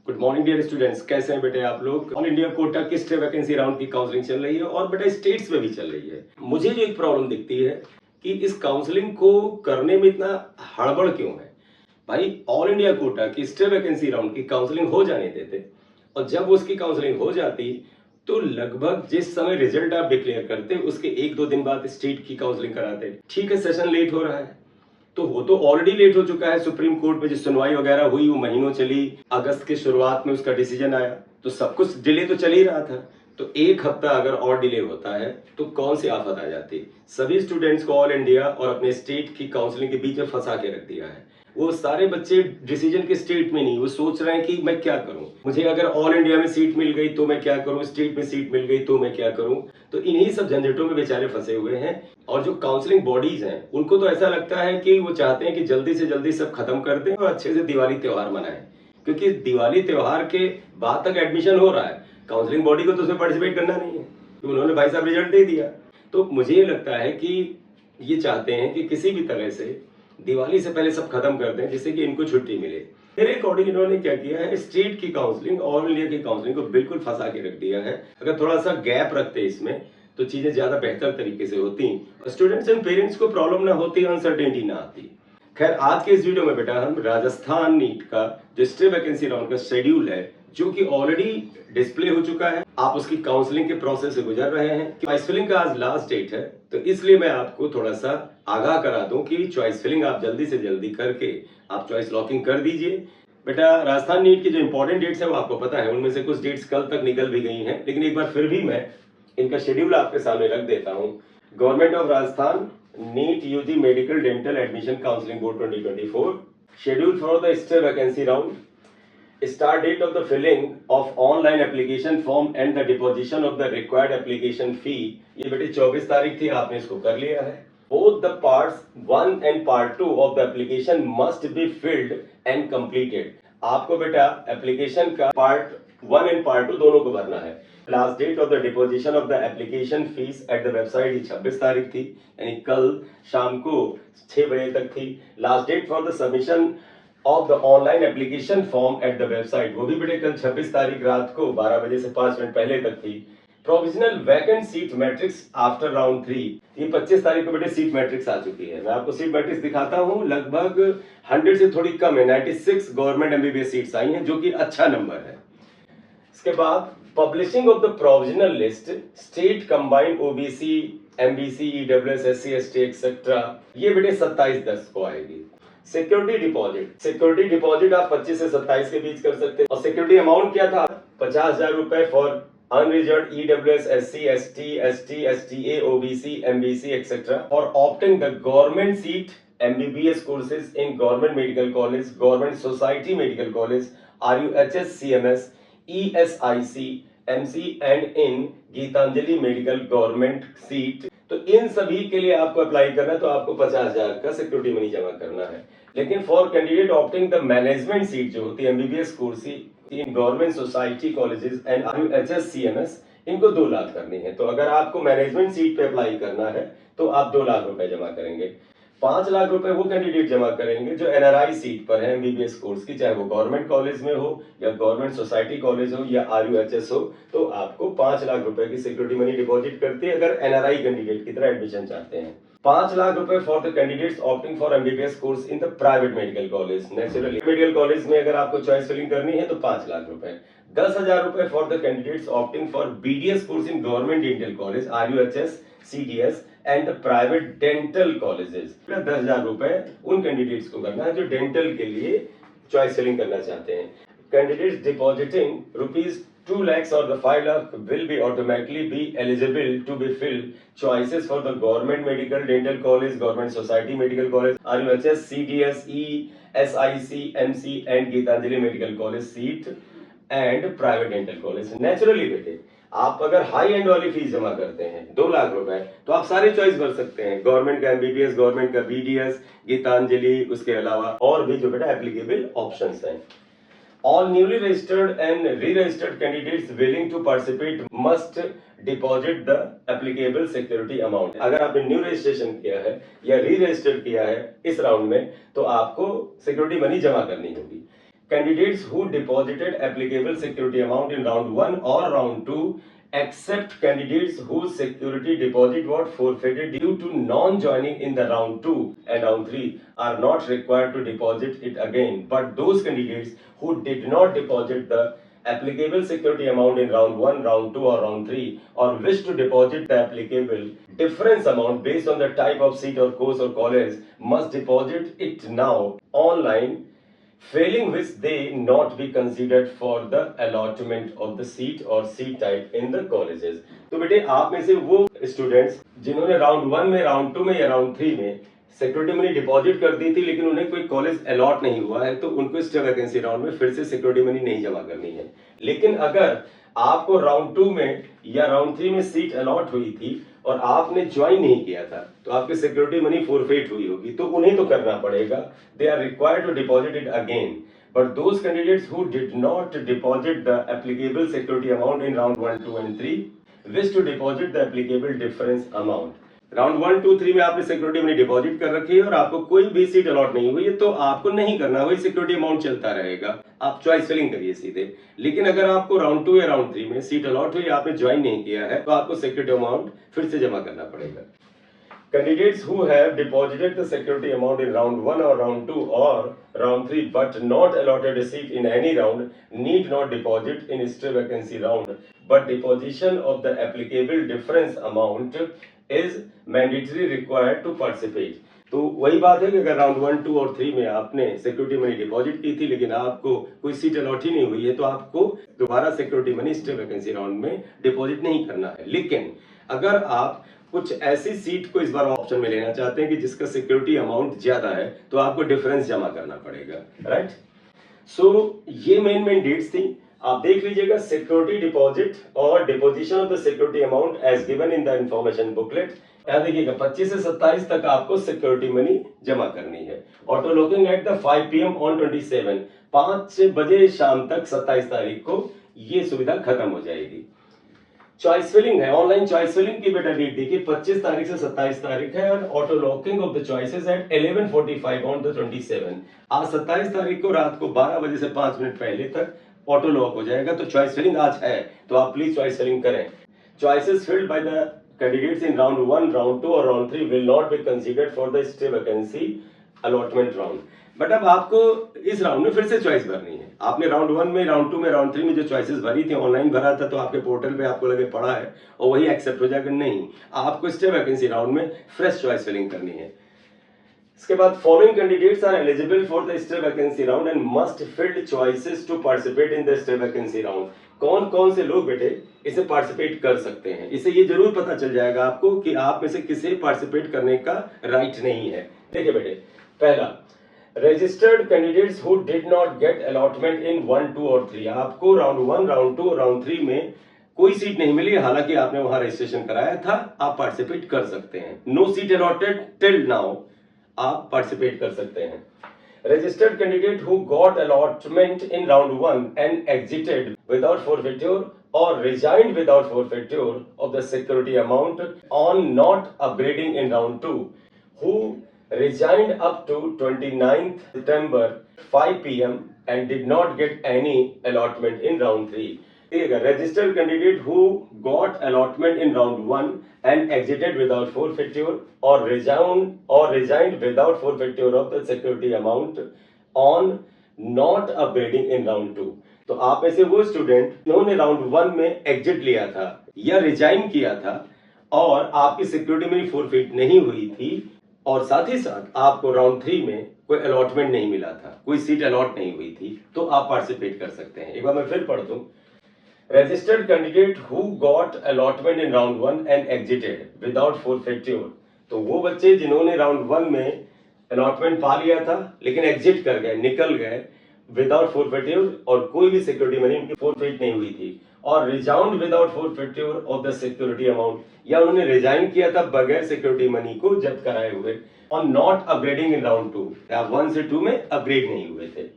Good morning dear students, कैसे हैं बेटे आप लोग। ऑल इंडिया कोटा की स्टे वैकेंसी राउंड की काउंसलिंग चल रही है और बेटा स्टेट्स में भी चल रही है। मुझे जो एक प्रॉब्लम दिखती है कि इस काउंसलिंग को करने में इतना हड़बड़ क्यों है। भाई ऑल इंडिया कोटा की स्टे वैकेंसी राउंड की काउंसलिंग हो जाने देते और जब उसकी काउंसलिंग हो जाती तो लगभग जिस समय रिजल्ट आप डिक्लेयर करते उसके एक दो दिन बाद स्टेट की काउंसलिंग कराते। ठीक है, सेशन लेट हो रहा है तो वो तो ऑलरेडी लेट हो चुका है। सुप्रीम कोर्ट में जो सुनवाई वगैरह हुई वो महीनों चली, अगस्त के शुरुआत में उसका डिसीजन आया तो सब कुछ डिले तो चल ही रहा था। तो एक हफ्ता अगर और डिले होता है तो कौन सी आफत आ जाती। सभी स्टूडेंट्स को ऑल इंडिया और अपने स्टेट की काउंसलिंग के बीच में फंसा के रख दिया है। वो सारे बच्चे डिसीजन के स्टेट में नहीं, वो सोच रहे हैं कि मैं क्या करूं, मुझे अगर ऑल इंडिया में सीट मिल गई तो मैं क्या करूं, स्टेट में सीट मिल गई तो मैं क्या करूं। तो इन्हीं सब झंझटों में बेचारे फंसे हुए हैं। और जो काउंसलिंग बॉडीज हैं उनको तो ऐसा लगता है कि वो चाहते हैं कि जल्दी से जल्दी सब खत्म कर दें और अच्छे से दिवाली त्योहार मनाएं, क्योंकि दिवाली त्योहार के बाद तक एडमिशन हो रहा है। काउंसलिंग बॉडी को तो उसमें पार्टिसिपेट करना नहीं है, तो उन्होंने भाई साहब रिजल्ट दे दिया। तो मुझे ये लगता है कि ये चाहते हैं कि किसी भी तरह से दिवाली से पहले सब खत्म कर दें जिससे कि इनको छुट्टी मिले। मेरे अकॉर्डिंग इन्होंने क्या किया है, स्टेट की काउंसलिंग ऑल इंडिया की काउंसलिंग को बिल्कुल फंसा के रख दिया है। अगर थोड़ा सा गैप रखते इसमें तो चीजें ज्यादा बेहतर तरीके से होती, स्टूडेंट्स एंड पेरेंट्स को प्रॉब्लम ना होती, अनसर्टेनिटी ना आती। खैर आज के इस वीडियो में बेटा हम राजस्थान नीट का जो स्टे वैकेंसी राउंड का शेड्यूल है जो कि ऑलरेडी डिस्प्ले हो चुका है, आप उसकी काउंसलिंग के प्रोसेस से गुजर रहे हैं। चॉइस फिलिंग का आज लास्ट डेट है तो इसलिए मैं आपको थोड़ा सा आगाह करा दूं कि चॉइस फिलिंग आप जल्दी से जल्दी करके आप चॉइस लॉकिंग कर दीजिए। बेटा राजस्थान नीट की जो इंपॉर्टेंट डेट्स है वो आपको पता है, उनमें से कुछ डेट्स कल तक निकल भी गई हैं, लेकिन एक बार फिर भी मैं इनका शेड्यूल आपके सामने रख देता हूं। Government of Rajasthan NEET UG medical dental admission counselling board 2024 schedule for the stray vacancy round. Start date of the filling of online application form and the deposition of the required application fee ये बेटे 24 तारीख थी, आपने इसको कर लिया है। Both the parts 1 and part 2 of the application must be filled and completed। आपको बेटा एप्लीकेशन का पार्ट 1 एंड पार्ट 2 दोनों को भरना है। Last date of the deposition of the application fees at the website 26 तारीख थी, यानी कल शाम को 6 बजे तक थी। Last date for the submission of the online application form at the website वो भी बेटे कल 26 तारीख रात को 12 बजे से 5 मिनट पहले तक थी। Provisional vacant seat matrix after round 3 ये 25 तारीख को बेटे सीट मैट्रिक्स आ चुकी है। मैं आपको सीट मैट्रिक्स दिखाता हूं, लगभग 100 से थोड़ी कम है, 96 गवर्नमेंट एमबीबीएस सीट्स आई हैं जो कि अच्छा नंबर है। इसके बाद publishing of the provisional list state combined OBC MBC EWS SC ST etcetera ये बेटे 27/10 को आएगी। सिक्योरिटी डिपॉजिट आप 25 से 27 के बीच कर सकते हैं और सिक्योरिटी अमाउंट क्या था, 50,000 रुपए for unreserved EWS SC ST ST STA OBC MBC etcetera for opting the government seat MBBS courses in government medical college, government society medical college, RUHS CMS, ESIC MC and in Gitanjali medical government seat. तो इन सभी के लिए आपको apply करना है तो आपको 50,000 का सिक्योरिटी मनी जमा करना है। लेकिन for candidate opting the management seat जो होती है MBBS course in government society colleges and RUHS CMS इनको 2 लाख करनी है। तो अगर आपको मैनेजमेंट सीट पे अप्लाई करना है तो आप 2 लाख रुपए जमा करेंगे। 5 लाख रुपए वो कैंडिडेट जमा करेंगे जो एनआरआई सीट पर है एमबीबीएस कोर्स की, चाहे वो गवर्नमेंट कॉलेज में हो या गवर्नमेंट सोसाइटी कॉलेज हो या आरयूएचएस हो, तो आपको 5 लाख रुपए की सिक्योरिटी मनी डिपॉजिट करती है अगर एनआरआई कैंडिडेट की तरह एडमिशन चाहते हैं। 5 लाख रुपए for the candidates opting for MBBS course in the private medical college. Naturally medical college में अगर आपको चॉइस फिलिंग करनी है तो 5 लाख रुपए। 10,000 रुपए for the candidates opting for BDS course in government dental college, RUHS, CDS and the private dental colleges. 10,000 रुपए उन कैंडिडेट्स को करना है जो डेंटल के लिए चॉइस फिलिंग करना चाहते हैं। Candidates depositing ₹2 lakhs or the 5 lakh will be automatically be eligible to be filled choices for the government medical dental college, government society medical college, RUHS, CDS, ESIC, MC and Geetanjali medical college seat and private dental college। Naturally बेटे आप अगर high and वाली fees जमा करते हैं 2 लाख रुपए तो आप सारे चॉइस भर सकते हैं, गवर्नमेंट का एमबीबीएस, गवर्नमेंट का बीडीएस, गीतांजलि, उसके अलावा और भी जो बेटा एप्लीकेबल ऑप्शंस हैं। All newly registered and re-registered candidates willing to participate must deposit the applicable security amount। अगर आपने न्यू रजिस्ट्रेशन किया है या री रजिस्टर किया है इस राउंड में तो आपको सिक्योरिटी मनी जमा करनी होगी। candidates who deposited applicable security amount in round 1 or round 2 except candidates whose security deposit was forfeited due to non-joining in the round 2 and round 3 are not required to deposit it again, but those candidates who did not deposit the applicable security amount in round 1, round 2 or round 3 or wish to deposit the applicable difference amount based on the type of seat or course or college must deposit it now online, failing which they not be considered for the allotment of the seat or seat type in the colleges. तो बेटे आप में से वो students जिन्होंने round 1 में, round 2 में या राउंड 3 में सिक्योरिटी मनी डिपॉजिट कर दी थी लेकिन उन्हें कोई कॉलेज अलॉट नहीं हुआ है तो उनको स्टे वैकेंसी राउंड में फिर से सिक्योरिटी मनी नहीं जमा करनी है। लेकिन अगर आपको राउंड 2 में या राउंड 3 में सीट अलॉट हुई थी और आपने ज्वाइन नहीं किया था तो आपकी सिक्योरिटी मनी फोरफेट हुई होगी तो उन्हें तो करना पड़ेगा। They are required to deposit it again, but those candidates who did not deposit the applicable security amount in round 1, 2 and 3 wish to deposit the applicable difference amount. Round 1, 2, 3 में आपने security money deposit कर रखी है और आपको कोई भी seat allot नहीं हुई है तो आपको नहीं करना, वही सिक्योरिटी अमाउंट चलता रहेगा, आप चॉइस फिलिंग करिए सीधे। लेकिन अगर आपको राउंड 2 या राउंड 3 में सीट अलॉट हुई, आपने ज्वाइन नहीं किया है तो आपको सिक्योरिटी अमाउंट फिर से जमा करना पड़ेगा। Candidates who have deposited the security amount in round 1 or round 2 or round 3 but not allotted a seat in any round need not deposit in stray vacancy round, but deposition of the applicable difference amount is mandatory required to participate। तो वही बात है कि अगर round 1, 2 और 3 में आपने security money deposit की थी लेकिन आपको कोई सीट अलॉट ही नहीं हुई है तो आपको दोबारा security money stay vacancy round में डिपॉजिट नहीं करना है। लेकिन अगर आप कुछ ऐसी सीट को इस बार ऑप्शन में लेना चाहते हैं कि जिसका सिक्योरिटी अमाउंट ज्यादा है तो आपको डिफरेंस जमा करना पड़ेगा, राइट। सो ये मेन डेट्स थी, आप देख लीजिएगा। सिक्योरिटी डिपॉजिट और deposition of the security amount as given in the information booklet. यहाँ देखिएगा 25 से 27 तक आपको सिक्योरिटी मनी जमा करनी है। Auto locking at the 5 PM on 27, 5 बजे शाम तक 27 तारीख को ये सुविधा खत्म हो जाएगी। चॉइस फिलिंग है, ऑनलाइन चॉइस फिलिंग की बेटा डेट देखिए 25 तारीख से 27 तारीख है और auto locking of the choices at 11:45 on the 27। आज 27 तारीख को रात को 12 बजे से 5 मिनट पहले तक ऑटो लॉक हो जाएगा। तो चॉइस फिलिंग आज है तो आप प्लीज चॉइस फिलिंग करें। Choices filled by the candidates in round 1, round 2 और round 3 will not be considered for the stray vacancy allotment round. But अब आपको इस राउंड में फिर से चॉइस भरनी है। आपने राउंड 1 में, राउंड 2 में, राउंड 3 में जो चॉइसेस भरी थी, ऑनलाइन भरा था तो आपके पोर्टल पे आपको लगे पड़ा है और वही एक्सेप्ट हो जाएगा, नहीं, आपको स्टे वैकेंसी राउंड में फ्रेश चॉइस फिलिंग करनी है। इसके बाद following candidates are eligible for the stray vacancy round and must filled choices to participate in the stray vacancy round. कौन कौन से लोग बेटे इसे पार्टिसिपेट कर सकते हैं, इसे ये जरूर पता चल जाएगा आपको कि आप में से किसे पार्टिसिपेट करने का राइट नहीं है। देखिए बेटे, पहला registered candidates who did not get allotment in 1, 2 और 3। आपको राउंड 1, राउंड 2 और राउंड 3 में कोई सीट नहीं मिली, हालांकि आपने वहां रजिस्ट्रेशन कराया था, आप पार्टिसिपेट कर सकते हैं। No seat allotted till now, आप पार्टिसिपेट कर सकते हैं। Registered candidate who got allotment in round 1 and exited without forfeiture or resigned without forfeiture of the security amount on not upgrading in round 2, who resigned up to 29th September 5 PM and did not get any allotment in round 3. A registered candidate who got allotment in round 1 and exited without forfeiture or resigned without forfeiture of the security amount on not upgrading in round 2. तो आप में से वो student जिन्होंने round 1 में exit लिया था या रिजाइन किया था और आपकी सिक्योरिटी मनी फोरफिट नहीं हुई थी और साथ ही साथ आपको राउंड 3 में कोई अलॉटमेंट नहीं मिला था, कोई सीट अलॉट नहीं हुई थी, तो आप पार्टिसिपेट कर सकते हैं। एक बार मैं फिर पढ़ दूं। Registered candidate who got allotment in round 1 and exited without forfeiture, तो वो बच्चे जिन्होंने राउंड 1 में अलॉटमेंट पा लिया था लेकिन एग्जिट कर गए, निकल गए विदाउट forfeiture और कोई भी सिक्योरिटी मनी उनकी फोरफिट नहीं हुई थी, और rejoined without forfeiture of the security amount, या उन्होंने रिजाइन किया था बगैर सिक्योरिटी मनी को जब्त कराए हुए, और नॉट अपग्रेडिंग इन राउंड 2, या 1 से 2 में अपग्रेड नहीं हुए थे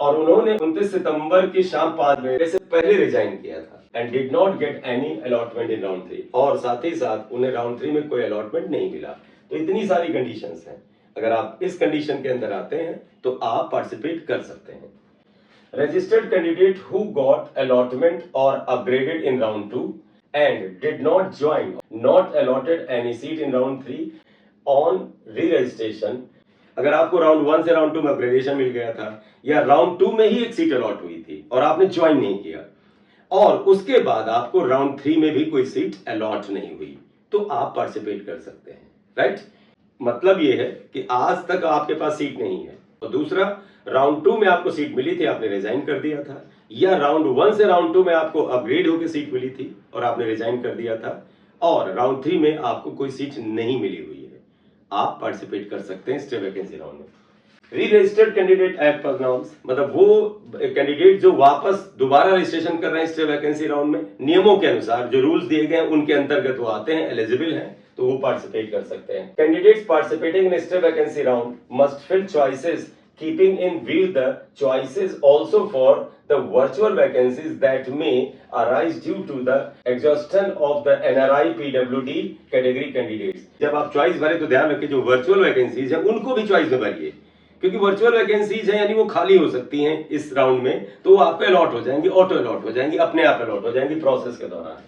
और उन्होंने 29 सितंबर की शाम 5 बजे से पहले रिजाइन किया था and did not get any allotment in round 3, और साथ ही साथ उन्हें राउंड 3 में कोई अलॉटमेंट नहीं मिला। तो इतनी सारी कंडीशंस हैं, अगर आप इस कंडीशन के अंदर आते हैं तो आप पार्टिसिपेट कर सकते हैं। registered candidate who got allotment or upgraded in round 2 and did not join, not allotted any seat in round 3 on re-registration. अगर आपको राउंड 1 से राउंड 2 में अपग्रेडेशन मिल गया था या राउंड 2 में ही एक सीट अलॉट हुई थी और आपने ज्वाइन नहीं किया और उसके बाद आपको राउंड 3 में भी कोई सीट अलॉट नहीं हुई, तो आप पार्टिसिपेट कर सकते हैं, राइट। मतलब ये है कि आज तक आपके पास सीट नहीं है और दूसरा राउंड 2 में आपको सीट मिली थी, आपने रिजाइन कर दिया था, या राउंड 1 से राउंड 2 में आपको अपग्रेड होकर सीट मिली थी और आपने रिजाइन कर दिया था और राउंड 3 में आपको कोई सीट नहीं मिली हुई है, आप पार्टिसिपेट कर सकते हैं स्टे वैकेंसी राउंड में। री रजिस्टर्ड कैंडिडेट एक्ट पर नाउंस, मतलब वो कैंडिडेट जो वापस दोबारा रजिस्ट्रेशन कर रहे हैं स्टे वैकेंसी राउंड में, नियमों के अनुसार जो रूल्स दिए गए हैं उनके अंतर्गत वो आते हैं, एलिजिबल हैं, तो वो पार्टिसिपेट कर सकते हैं। Candidates participating in stray vacancy round must fill choices keeping in view the choices also for the virtual vacancies that may arise due to the exhaustion of the NRI PWD category candidates। जब आप choice भरे तो ध्यान रखिए जो virtual vacancies है उनको भी चॉइस में भरिए, क्योंकि वर्चुअल वैकेंसीज है यानी वो खाली हो सकती हैं इस राउंड में, तो वो आपको अलॉट हो जाएंगी, ऑटो अलॉट हो जाएंगी, अपने आप अलॉट हो जाएंगी प्रोसेस के दौरान।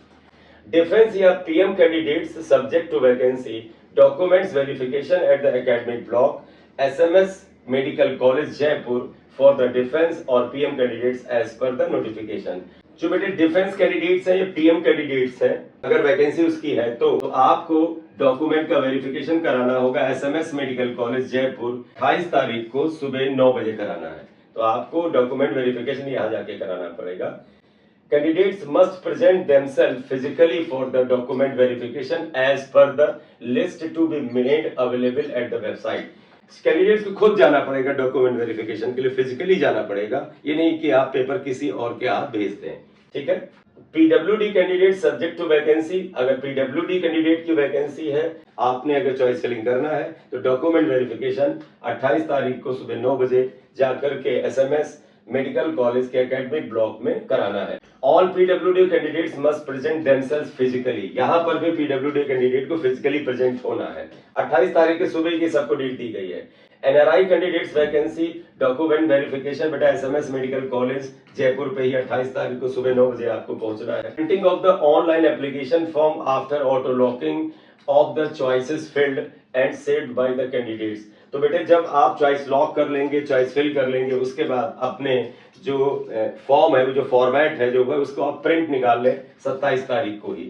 डिफेंस या PM candidates subject to vacancy documents verification at the academic block SMS medical college Jaipur for the defence और PM candidates as per the notification. जो बेटे डिफेंस कैंडिडेट्स हैं या पीएम कैंडिडेट्स हैं, अगर वैकेंसी उसकी है तो आपको डॉक्यूमेंट का वेरिफिकेशन कराना होगा SMS मेडिकल कॉलेज जयपुर 28 तारीख को सुबह 9 बजे कराना है, तो आपको डॉक्यूमेंट वेरिफिकेशन यहाँ जाके कराना पड़ेगा। Candidates must present themselves physically for the document verification as per the list to be made available at the website। Candidates को खुद जाना पड़ेगा डॉक्यूमेंट वेरिफिकेशन के लिए, फिजिकली जाना पड़ेगा, ये नहीं कि आप पेपर किसी और के हाथ भेज दें, ठीक है। PWD candidate subject to vacancy, अगर पीडब्ल्यूडी कैंडिडेट की वैकेंसी है, आपने अगर चॉइस फिलिंग करना है तो डॉक्यूमेंट वेरिफिकेशन 28 तारीख को सुबह 9 बजे जाकर के SMS मेडिकल कॉलेज के एकेडमिक ब्लॉक में कराना है। All PWD candidates must present themselves physically, यहाँ पर भी पीडब्ल्यूडी कैंडिडेट को फिजिकली प्रेजेंट होना है। 28 तारीख के सुबह की सबको डेट दी गई है। NRI candidates vacancy document verification बेटा SMS मेडिकल कॉलेज जयपुर पे ही 28 तारीख को सुबह 9 बजे आपको पहुंचना है। Printing of the online application form after auto locking of the choices filled and saved by the candidates. तो बेटे जब आप चॉइस लॉक कर लेंगे, चॉइस फिल कर लेंगे, उसके बाद अपने जो फॉर्म है, वो जो फॉर्मेट है जो है उसको आप प्रिंट निकाल लें 27 तारीख को ही।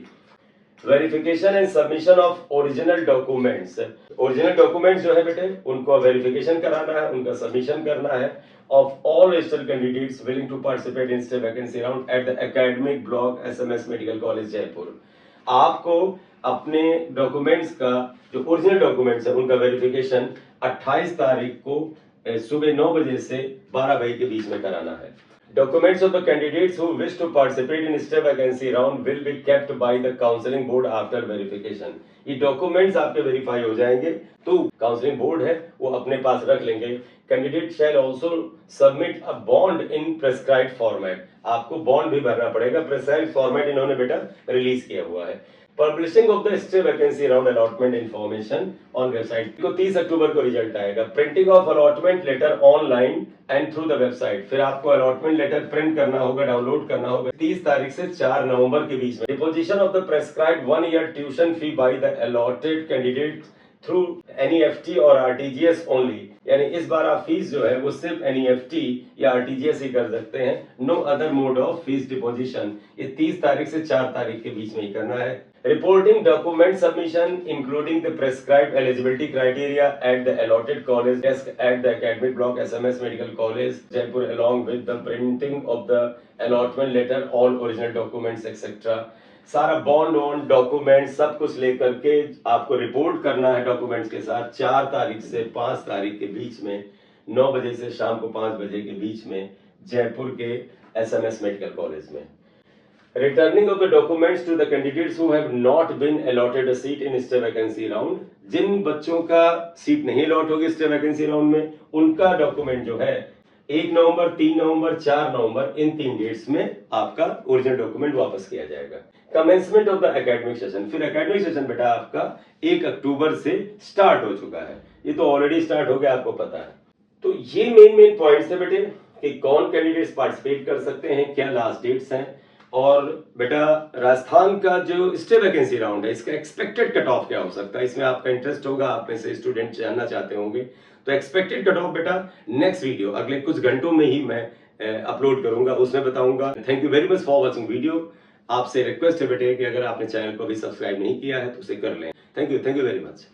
Verification and submission of original documents, original documents जो है बेटे उनको वेरिफिकेशन कराना है, उनका सबमिशन करना है of all registered candidates willing to participate in stray vacancy round at the academic block SMS medical college Jaipur. आपको अपने डॉक्यूमेंट्स का जो ओरिजिनल डॉक्यूमेंट्स है उनका वेरिफिकेशन 28 तारीख को सुबह 9 बजे से 12 बजे के बीच में कराना है। Documents of the candidates who wish to participate in stay vacancy round will be kept by the counseling board after verification। ये डॉक्यूमेंट्स आपके वेरीफाई हो जाएंगे तो काउंसलिंग बोर्ड है वो अपने पास रख लेंगे। Candidate shall also submit a bond in prescribed format, आपको बॉन्ड भी भरना पड़ेगा, प्रेस्क्राइब्ड फॉर्मेट इन्होंने बेटा रिलीज किया हुआ है। Publishing of the stray vacancy round allotment information on website को 30 अक्टूबर को रिजल्ट आएगा। Printing of allotment letter online and through the website, फिर आपको अलॉटमेंट लेटर प्रिंट करना होगा, डाउनलोड करना होगा 30 तारीख से 4 नवंबर के बीच में। Deposition of the prescribed 1 year tuition fee by the allotted candidate through NEFT और RTGS ओनली, यानी इस बार आप फीस जो है वो सिर्फ NEFT या RTGS ही कर सकते हैं, no other mode of fees deposition. ये 30 तारीख से 4 तारीख के बीच में ही करना है। Reporting document submission including the prescribed eligibility criteria at the allotted college desk eight the academic block SMS medical college Jaipur along with the printing of the allotment letter, all original documents etc। सारा bond on document सब कुछ लेकर के आपको report करना है documents के साथ 4 तारीख से 5 तारीख के बीच में 9 बजे से शाम को 5 बजे के बीच में जयपुर के SMS मेडिकल कॉलेज में। Returning of the documents to the candidates who have not been allotted a seat in stray vacancy round, जिन बच्चों का सीट नहीं अलॉट होगी स्टे वैकेंसी राउंड में उनका डॉक्यूमेंट जो है 1 नवंबर, 3 नवंबर, 4 नवंबर इन 3 डेट्स में आपका ओरिजिनल डॉक्यूमेंट वापस किया जाएगा। Commencement of the academic session, फिर एकेडमिक सेशन बेटा आपका 1 अक्टूबर से स्टार्ट हो चुका है, ये तो ऑलरेडी स्टार्ट हो गया आपको पता है। तो ये मेन पॉइंट्स है बेटे कि कौन कैंडिडेट्स पार्टिसिपेट कर सकते हैं, क्या लास्ट डेट्स हैं, और बेटा राजस्थान का जो स्टे वैकेंसी राउंड है इसका एक्सपेक्टेड कट ऑफ क्या हो सकता है, इसमें आपका इंटरेस्ट होगा, आप में से स्टूडेंट जानना चाहते होंगे। तो एक्सपेक्टेड कट ऑफ बेटा नेक्स्ट वीडियो अगले कुछ घंटों में ही मैं अपलोड करूंगा, उसमें बताऊंगा। Thank you very much for watching video. आपसे रिक्वेस्ट है बेटे कि अगर आपने चैनल को अभी सब्सक्राइब नहीं किया है तो उसे कर लें। Thank you very much.